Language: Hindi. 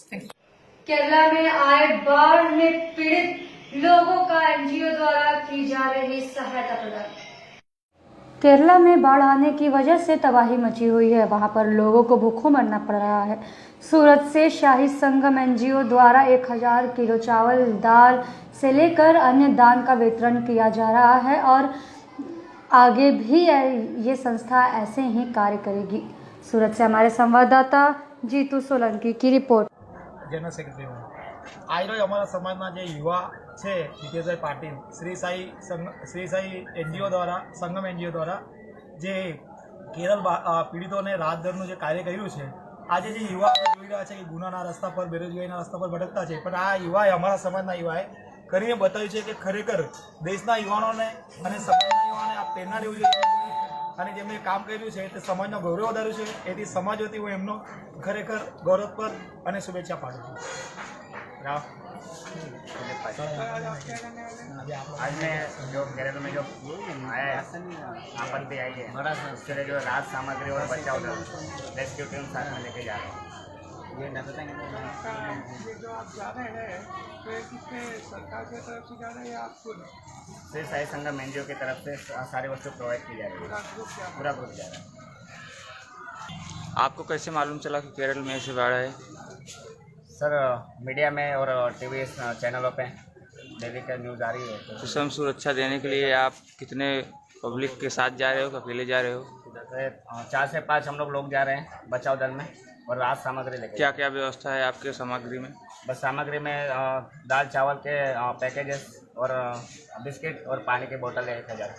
केरला में आए बाढ़ में पीड़ित लोगों का एनजीओ द्वारा की जा रही सहायता प्रदान। केरला में बाढ़ आने की वजह से तबाही मची हुई है। वहां पर लोगों को भूखों मरना पड़ रहा है। सूरत से शाही संगम एनजीओ द्वारा 1000 किलो चावल, दाल से लेकर अन्य दान का वितरण किया जा रहा है और आगे भी ये संस्था ऐसे ही कार्य करेगी। सूरत से हमारे संवाददाता जीतू सोलंकी की रिपोर्ट। जनरल सेक्रेटरी आज रोज अमरा समाजना जो युवा है हितेश पाटिल श्री साई एनजीओ द्वारा संगम एनजीओ द्वारा जे केरल पीड़ितों ने रात दरनु जो कार्य कर्યું છે આજે જે યુવા જોઈ રહ્યા છે કે ગુનાના રસ્તા પર બેરોજગારીના રસ્તા પર ભટકતા છે પણ આ યુવાએ અમારા સમાજના યુવાએ કરીને બતાવ્યું છે કે ખરેખર દેશના યુવાનોને અને સમાજના યુવાને આ પ્રેરણા લેવી જોઈએ અને જેમણે કામ કર્યું છે તે સમાજનો ગૌરવ વધાર્યું છે એથી સમાજ વતી હું એમનો ખરેખર ગૌરવપદ અને શુભેચ્છા પાઠવું છું। आज में जो केरल में जो आया है आपत्ति आई है उसके लिए जो राहत सामग्री और बचाव दल रेस्क्यू टीम साथ में लेके जा रहे हैं। ये जो आप जा रहे हैं तो ये किसके सरकार की तरफ से जा रहे हैं आप खुद? श्री साई संगम एनजीओ की तरफ से सारी वस्तु प्रोवाइड की जा रही है। पूरा ग्रुप जा रहा है। आपको कैसे मालूम चला कि केरल में ऐसे बाढ़ है? सर मीडिया में और टीवी चैनलों पे डेली का न्यूज़ आ रही है तो स्वयं सुरक्षा देने के लिए आप कितने पब्लिक के साथ जा रहे हो, अकेले जा रहे हो? 4 से 5 हम लोग जा रहे हैं बचाव दल में और राहत सामग्री लेकर। क्या क्या व्यवस्था है आपके सामग्री में? बस सामग्री में दाल चावल के पैकेजेस और बिस्किट और पानी की बोतल 1000।